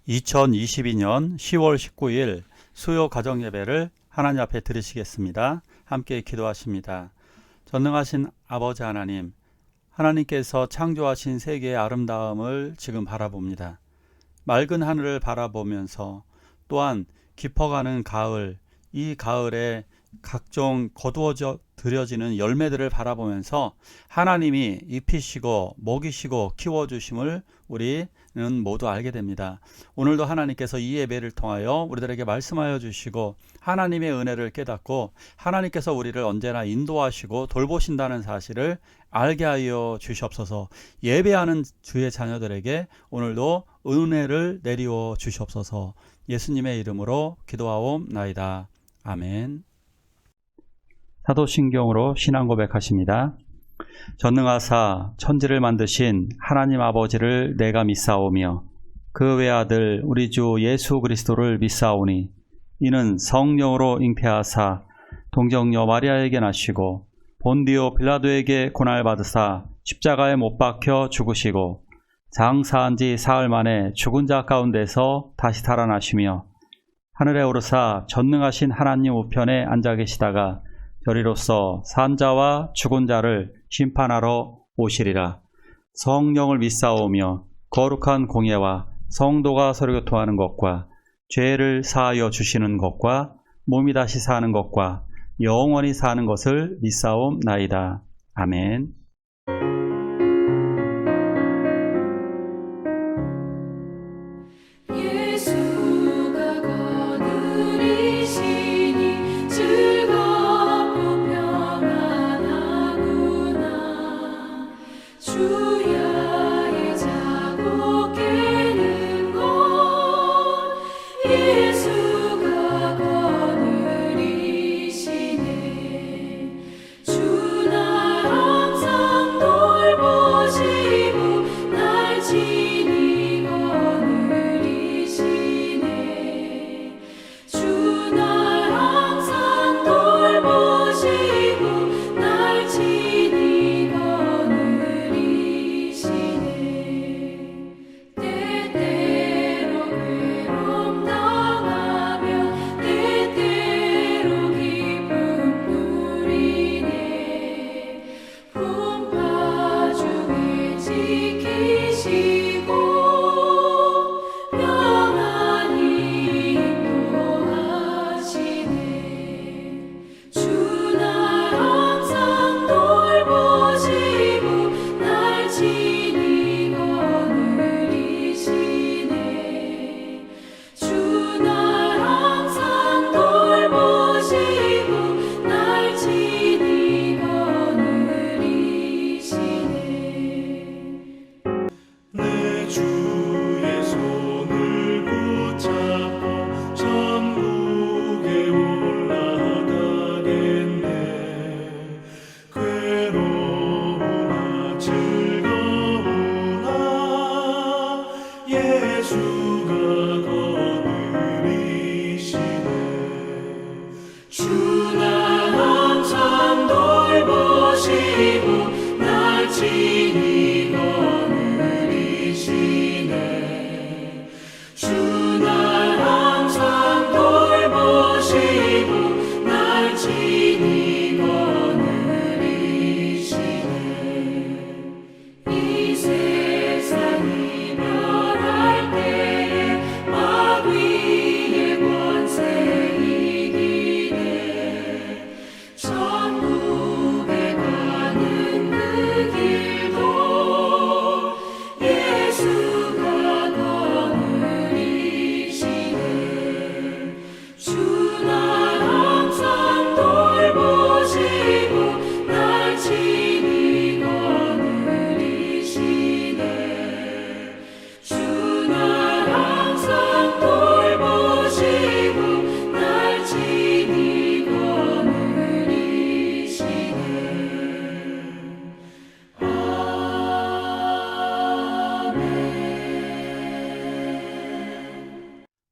2022년 10월 19일 수요 가정 예배를 하나님 앞에 드리시겠습니다. 함께 기도하십니다. 전능하신 아버지 하나님, 하나님께서 창조하신 세계의 아름다움을 지금 바라봅니다. 맑은 하늘을 바라보면서 또한 깊어가는 가을, 이 가을에 각종 거두어져 들여지는 열매들을 바라보면서 하나님이 입히시고 먹이시고 키워주심을 우리는 모두 알게 됩니다. 오늘도 하나님께서 이 예배를 통하여 우리들에게 말씀하여 주시고 하나님의 은혜를 깨닫고 하나님께서 우리를 언제나 인도하시고 돌보신다는 사실을 알게 하여 주시옵소서. 예배하는 주의 자녀들에게 오늘도 은혜를 내리워 주시옵소서. 예수님의 이름으로 기도하옵나이다. 아멘. 사도신경으로 신앙 고백하십니다. 전능하사 천지를 만드신 하나님 아버지를 내가 믿사오며 그 외아들 우리 주 예수 그리스도를 믿사오니 이는 성령으로 잉태하사 동정녀 마리아에게 나시고 본디오 빌라도에게 고난받으사 십자가에 못 박혀 죽으시고 장사한 지 사흘 만에 죽은 자 가운데서 다시 살아나시며 하늘에 오르사 전능하신 하나님 우편에 앉아 계시다가 저리로서 산 자와 죽은 자를 심판하러 오시리라. 성령을 믿사오며 거룩한 공예와 성도가 서로 교통하는 것과 죄를 사하여 주시는 것과 몸이 다시 사는 것과 영원히 사는 것을 믿사옵나이다. 아멘.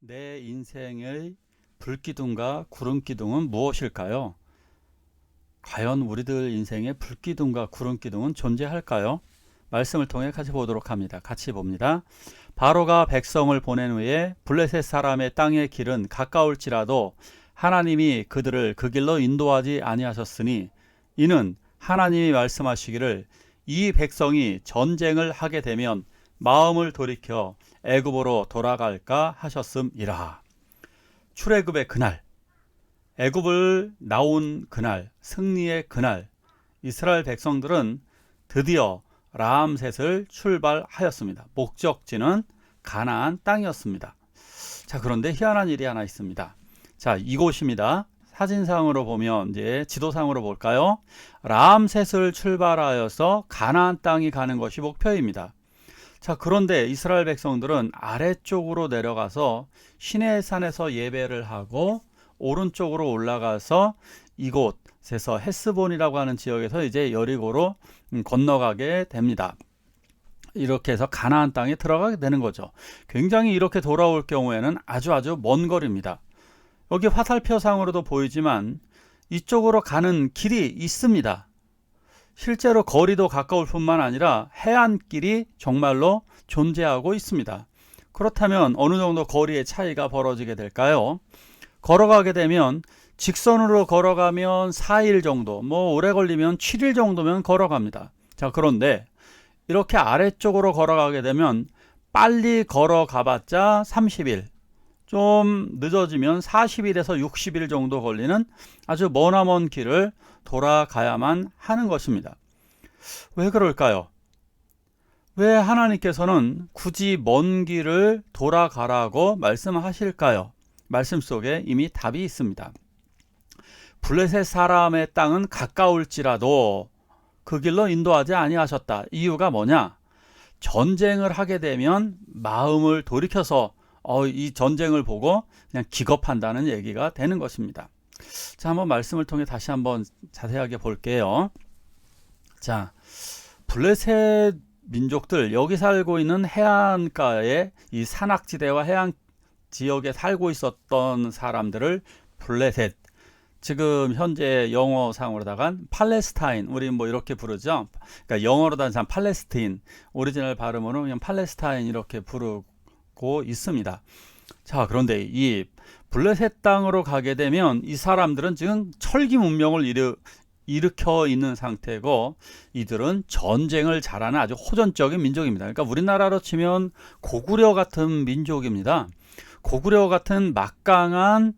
내 인생의 불기둥과 구름기둥은 무엇일까요? 과연 우리들 인생에 불기둥과 구름기둥은 존재할까요? 말씀을 통해 같이 보도록 합니다. 같이 봅니다. 바로가 백성을 보낸 후에 블레셋 사람의 땅의 길은 가까울지라도 하나님이 그들을 그 길로 인도하지 아니하셨으니 이는 하나님이 말씀하시기를 이 백성이 전쟁을 하게 되면 마음을 돌이켜 애굽으로 돌아갈까 하셨음이라. 출애굽의 그날, 애굽을 나온 그날, 승리의 그날, 이스라엘 백성들은 드디어 라암셋을 출발하였습니다. 목적지는 가나안 땅이었습니다. 자, 그런데 희한한 일이 하나 있습니다. 자, 이곳입니다. 사진상으로 보면 이제 지도상으로 볼까요? 라암셋을 출발하여서 가나안 땅이 가는 것이 목표입니다. 자, 그런데 이스라엘 백성들은 아래쪽으로 내려가서 시내산에서 예배를 하고 오른쪽으로 올라가서 이곳에서 헤스본이라고 하는 지역에서 이제 여리고로 건너가게 됩니다. 이렇게 해서 가나안 땅에 들어가게 되는 거죠. 굉장히 이렇게 돌아올 경우에는 아주 먼 거리입니다. 여기 화살표상으로도 보이지만 이쪽으로 가는 길이 있습니다. 실제로 거리도 가까울 뿐만 아니라 해안길이 정말로 존재하고 있습니다. 그렇다면 어느 정도 거리의 차이가 벌어지게 될까요? 걸어가게 되면 직선으로 걸어가면 4일 정도, 오래 걸리면 7일 정도면 걸어갑니다. 자, 그런데 이렇게 아래쪽으로 걸어가게 되면 빨리 걸어가봤자 30일, 좀 늦어지면 40일에서 60일 정도 걸리는 아주 머나먼 길을 돌아가야만 하는 것입니다. 왜 그럴까요? 왜 하나님께서는 굳이 먼 길을 돌아가라고 말씀하실까요? 말씀 속에 이미 답이 있습니다. 블레셋 사람의 땅은 가까울지라도 그 길로 인도하지 아니하셨다. 이유가 뭐냐? 전쟁을 하게 되면 마음을 돌이켜서 이 전쟁을 보고 그냥 기겁한다는 얘기가 되는 것입니다. 자, 한번 말씀을 통해 다시 한번 자세하게 볼게요. 자, 블레셋 민족들, 여기 살고 있는 해안가의 이 산악지대와 해안 지역에 살고 있었던 사람들을 블레셋, 지금 현재 영어상으로다가 팔레스타인, 우리 이렇게 부르죠. 그러니까 영어로다가 팔레스틴, 오리지널 발음으로 그냥 팔레스타인 이렇게 부르고 있습니다. 자, 그런데 이 블레셋 땅으로 가게 되면 이 사람들은 지금 철기 문명을 일으켜 있는 상태고, 이들은 전쟁을 잘하는 아주 호전적인 민족입니다. 그러니까 우리나라로 치면 고구려 같은 민족입니다. 고구려 같은 막강한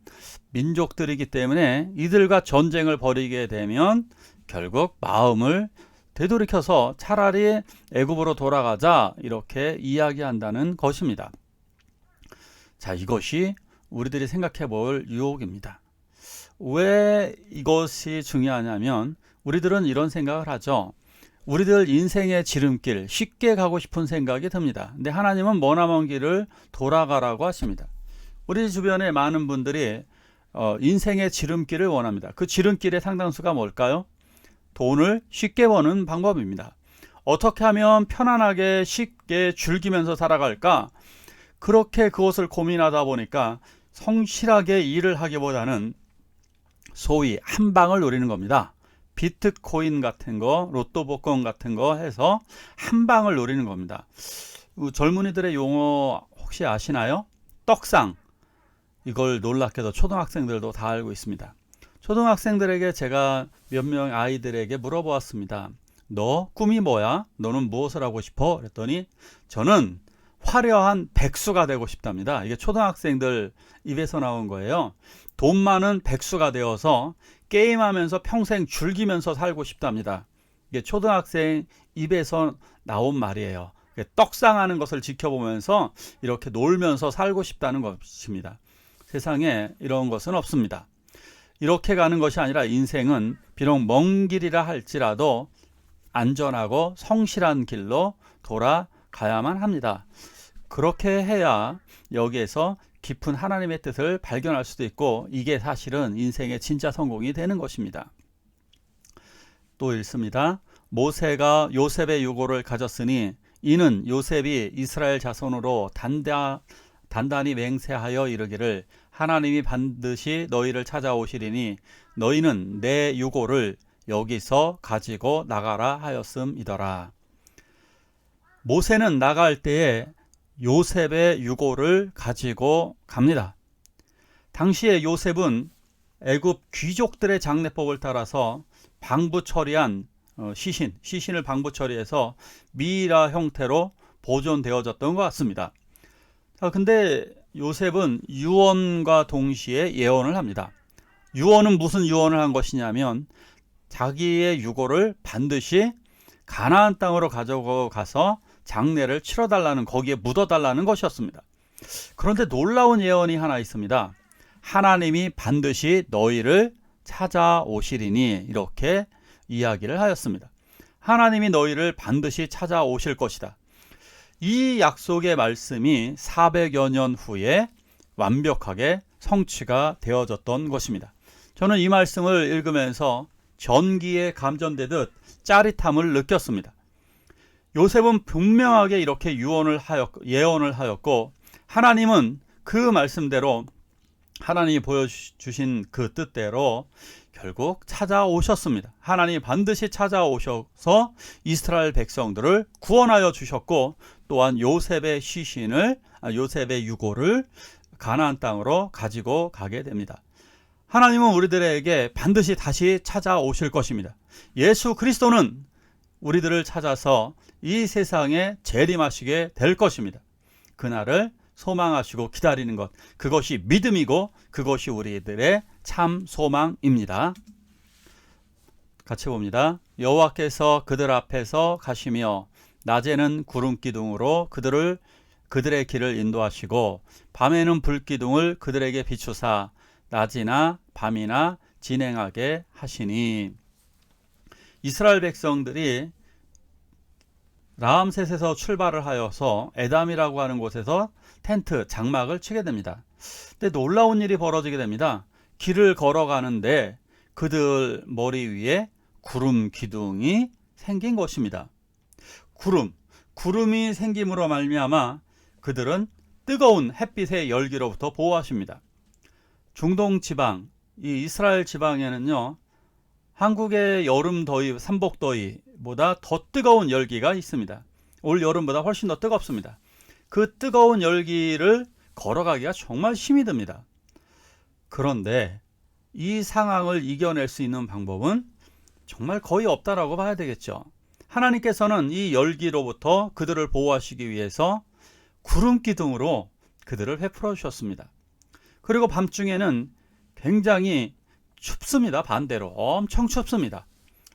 민족들이기 때문에 이들과 전쟁을 벌이게 되면 결국 마음을 되돌이켜서 차라리 애굽으로 돌아가자, 이렇게 이야기한다는 것입니다. 자, 이것이 우리들이 생각해 볼 유혹입니다. 왜 이것이 중요하냐면 우리들은 이런 생각을 하죠. 우리들 인생의 지름길, 쉽게 가고 싶은 생각이 듭니다. 근데 하나님은 머나먼 길을 돌아가라고 하십니다. 우리 주변에 많은 분들이 인생의 지름길을 원합니다. 그 지름길의 상당수가 뭘까요? 돈을 쉽게 버는 방법입니다. 어떻게 하면 편안하게 쉽게 즐기면서 살아갈까? 그렇게 그것을 고민하다 보니까 성실하게 일을 하기보다는 소위 한 방을 노리는 겁니다. 비트코인 같은 거, 로또 복권 같은 거 해서 한 방을 노리는 겁니다. 젊은이들의 용어 혹시 아시나요? 떡상. 이걸 놀랍게도 초등학생들도 다 알고 있습니다. 초등학생들에게 제가 몇 명 아이들에게 물어보았습니다. 너 꿈이 뭐야? 너는 무엇을 하고 싶어? 그랬더니 저는 화려한 백수가 되고 싶답니다. 이게 초등학생들 입에서 나온 거예요. 돈 많은 백수가 되어서 게임하면서 평생 즐기면서 살고 싶답니다. 이게 초등학생 입에서 나온 말이에요. 떡상하는 것을 지켜보면서 이렇게 놀면서 살고 싶다는 것입니다. 세상에 이런 것은 없습니다. 이렇게 가는 것이 아니라 인생은 비록 먼 길이라 할지라도 안전하고 성실한 길로 돌아가야만 합니다. 그렇게 해야 여기에서 깊은 하나님의 뜻을 발견할 수도 있고, 이게 사실은 인생의 진짜 성공이 되는 것입니다. 또 읽습니다. 모세가 요셉의 유고를 가졌으니 이는 요셉이 이스라엘 자손으로 단단히 맹세하여 이르기를 하나님이 반드시 너희를 찾아오시리니 너희는 내 유고를 여기서 가지고 나가라 하였음이더라. 모세는 나갈 때에 요셉의 유고를 가지고 갑니다. 당시에 요셉은 애굽 귀족들의 장례법을 따라서 방부 처리한 시신을 방부 처리해서 미이라 형태로 보존되어졌던 것 같습니다. 근데 요셉은 유언과 동시에 예언을 합니다. 유언은 무슨 유언을 한 것이냐면 자기의 유고를 반드시 가나안 땅으로 가져가서 장례를 치러달라는, 거기에 묻어달라는 것이었습니다. 그런데 놀라운 예언이 하나 있습니다. 하나님이 반드시 너희를 찾아오시리니, 이렇게 이야기를 하였습니다. 하나님이 너희를 반드시 찾아오실 것이다. 이 약속의 말씀이 400여 년 후에 완벽하게 성취가 되어졌던 것입니다. 저는 이 말씀을 읽으면서 전기에 감전되듯 짜릿함을 느꼈습니다. 요셉은 분명하게 이렇게 예언을 하였고, 하나님은 그 말씀대로, 하나님이 보여주신 그 뜻대로 결국 찾아오셨습니다. 하나님이 반드시 찾아오셔서 이스라엘 백성들을 구원하여 주셨고, 또한 요셉의 요셉의 유고를 가나안 땅으로 가지고 가게 됩니다. 하나님은 우리들에게 반드시 다시 찾아오실 것입니다. 예수 그리스도는 우리들을 찾아서 이 세상에 재림하시게 될 것입니다. 그날을 소망하시고 기다리는 것, 그것이 믿음이고 그것이 우리들의 참 소망입니다. 같이 봅니다. 여호와께서 그들 앞에서 가시며 낮에는 구름 기둥으로 그들의 길을 인도하시고 밤에는 불 기둥을 그들에게 비추사 낮이나 밤이나 진행하게 하시니. 이스라엘 백성들이 라암셋에서 출발을 하여서 에담이라고 하는 곳에서 텐트, 장막을 치게 됩니다. 근데 놀라운 일이 벌어지게 됩니다. 길을 걸어가는데 그들 머리 위에 구름 기둥이 생긴 것입니다. 구름이 생김으로 말미암아 그들은 뜨거운 햇빛의 열기로부터 보호하십니다. 중동 지방, 이 이스라엘 지방에는요, 한국의 여름 더위, 삼복 더위보다 더 뜨거운 열기가 있습니다. 올 여름보다 훨씬 더 뜨겁습니다. 그 뜨거운 열기를 걸어가기가 정말 힘이 듭니다. 그런데 이 상황을 이겨낼 수 있는 방법은 정말 거의 없다라고 봐야 되겠죠. 하나님께서는 이 열기로부터 그들을 보호하시기 위해서 구름 기둥으로 그들을 베풀어 주셨습니다. 그리고 밤중에는 굉장히 춥습니다. 반대로 엄청 춥습니다.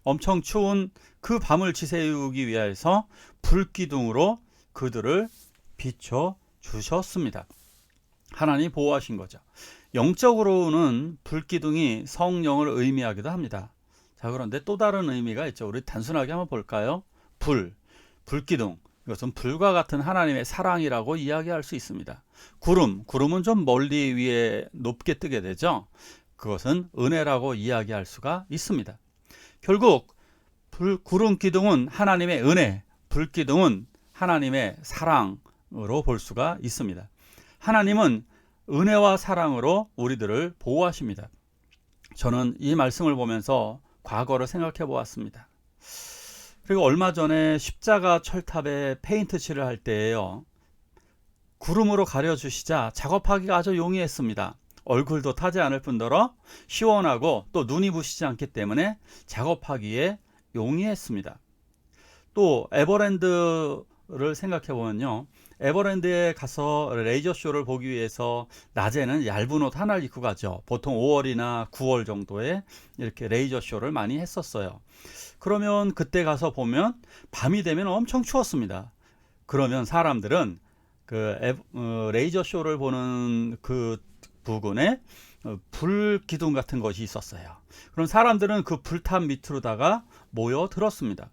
엄청 추운 그 밤을 지새우기 위해서 불기둥으로 그들을 비춰 주셨습니다. 하나님이 보호하신 거죠. 영적으로는 불기둥이 성령을 의미하기도 합니다. 자, 그런데 또 다른 의미가 있죠. 우리 단순하게 한번 볼까요? 불기둥, 이것은 불과 같은 하나님의 사랑이라고 이야기할 수 있습니다. 구름은 좀 멀리 위에 높게 뜨게 되죠. 그것은 은혜라고 이야기할 수가 있습니다. 결국 구름 기둥은 하나님의 은혜, 불기둥은 하나님의 사랑으로 볼 수가 있습니다. 하나님은 은혜와 사랑으로 우리들을 보호하십니다. 저는 이 말씀을 보면서 과거를 생각해 보았습니다. 그리고 얼마 전에 십자가 철탑에 페인트 칠을 할 때에요, 구름으로 가려주시자 작업하기가 아주 용이했습니다. 얼굴도 타지 않을 뿐더러 시원하고 또 눈이 부시지 않기 때문에 작업하기에 용이했습니다. 또 에버랜드를 생각해 보면요, 에버랜드에 가서 레이저 쇼를 보기 위해서 낮에는 얇은 옷 하나를 입고 가죠. 보통 5월이나 9월 정도에 이렇게 레이저 쇼를 많이 했었어요. 그러면 그때 가서 보면 밤이 되면 엄청 추웠습니다. 그러면 사람들은 레이저 쇼를 보는 그 부근에 불 기둥 같은 것이 있었어요. 그럼 사람들은 그 불탑 밑으로다가 모여 들었습니다.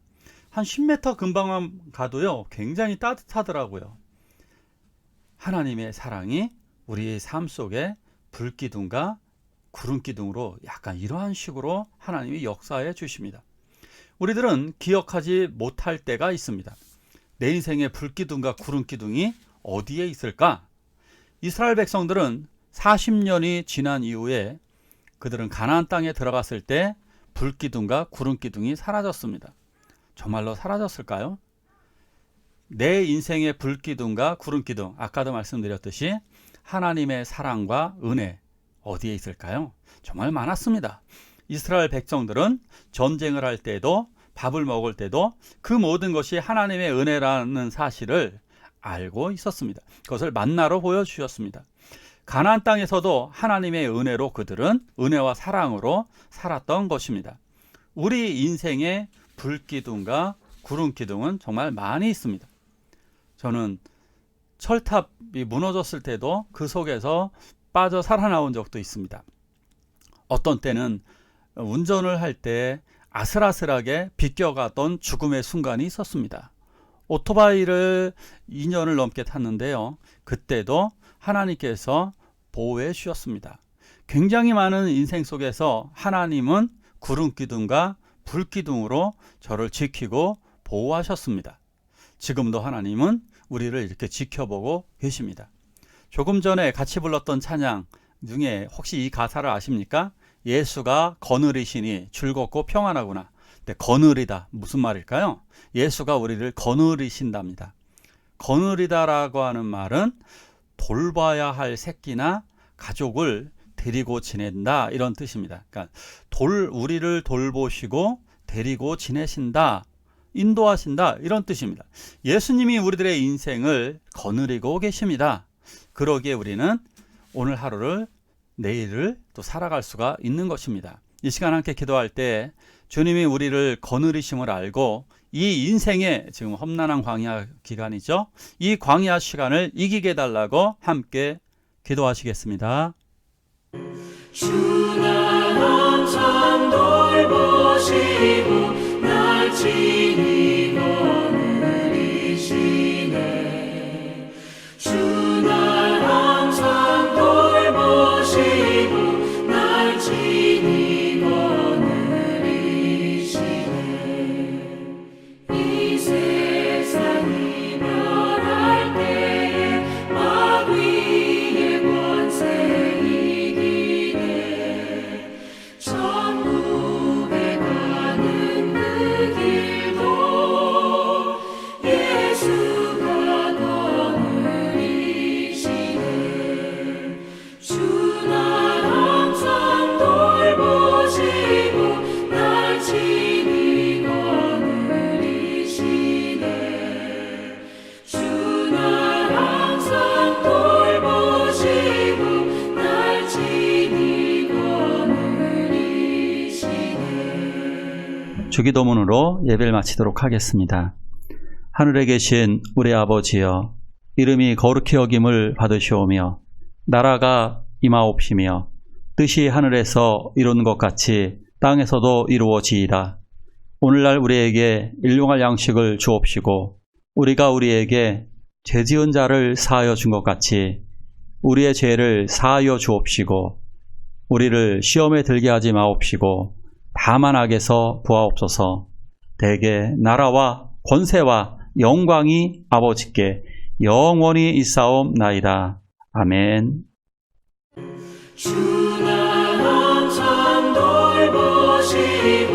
한 10m 근방만 가도요, 굉장히 따뜻하더라고요. 하나님의 사랑이 우리의 삶 속에 불기둥과 구름기둥으로 약간 이러한 식으로 하나님이 역사해 주십니다. 우리들은 기억하지 못할 때가 있습니다. 내 인생의 불기둥과 구름기둥이 어디에 있을까? 이스라엘 백성들은 40년이 지난 이후에 그들은 가나안 땅에 들어갔을 때 불기둥과 구름기둥이 사라졌습니다. 정말로 사라졌을까요? 내 인생의 불기둥과 구름기둥, 아까도 말씀드렸듯이 하나님의 사랑과 은혜 어디에 있을까요? 정말 많았습니다. 이스라엘 백성들은 전쟁을 할 때도 밥을 먹을 때도 그 모든 것이 하나님의 은혜라는 사실을 알고 있었습니다. 그것을 만나로 보여주셨습니다. 가나안 땅에서도 하나님의 은혜로 그들은 은혜와 사랑으로 살았던 것입니다. 우리 인생의 불기둥과 구름기둥은 정말 많이 있습니다. 저는 철탑이 무너졌을 때도 그 속에서 빠져 살아나온 적도 있습니다. 어떤 때는 운전을 할 때 아슬아슬하게 비껴갔던 죽음의 순간이 있었습니다. 오토바이를 2년을 넘게 탔는데요. 그때도 하나님께서 보호해 주셨습니다. 굉장히 많은 인생 속에서 하나님은 구름기둥과 불기둥으로 저를 지키고 보호하셨습니다. 지금도 하나님은 우리를 이렇게 지켜보고 계십니다. 조금 전에 같이 불렀던 찬양 중에 혹시 이 가사를 아십니까? 예수가 거느리시니 즐겁고 평안하구나. 근데 거느리다 무슨 말일까요? 예수가 우리를 거느리신답니다. 거느리다라고 하는 말은 돌봐야 할 새끼나 가족을 데리고 지낸다 이런 뜻입니다. 그러니까 우리를 돌보시고 데리고 지내신다, 인도하신다 이런 뜻입니다. 예수님이 우리들의 인생을 거느리고 계십니다. 그러기에 우리는 오늘 하루를 내일을 또 살아갈 수가 있는 것입니다. 이 시간 함께 기도할 때 주님이 우리를 거느리심을 알고 이 인생의 지금 험난한 광야 기간이죠. 이 광야 시간을 이기게 해달라고 함께 기도하시겠습니다. 주 날 항상 돌보시고 날 친히 거느리시네. 주 날 항상 돌보시고 날 친히 거느리시네. 이 세상이 변할 때에 마귀의 권세 이기네. 천국에 가는 그 길도 예수가 거느리시네. 주 날 항상 돌보시고 날 친히 거느리시네. 주 날 항상 돌보시고 날 친히 거느리시네. 주기도문으로 예배를 마치도록 하겠습니다. 하늘에 계신 우리 아버지여, 이름이 거룩히 여김을 받으시오며 나라가 임하옵시며 뜻이 하늘에서 이룬 것 같이 땅에서도 이루어지이다. 오늘날 우리에게 일용할 양식을 주옵시고 우리가 우리에게 죄지은 자를 사하여 준 것 같이 우리의 죄를 사하여 주옵시고 우리를 시험에 들게 하지 마옵시고 다만 악에서 구하옵소서. 대개 나라와 권세와 영광이 아버지께 영원히 있사옵나이다. 아멘. 주 날 항상 돌보시고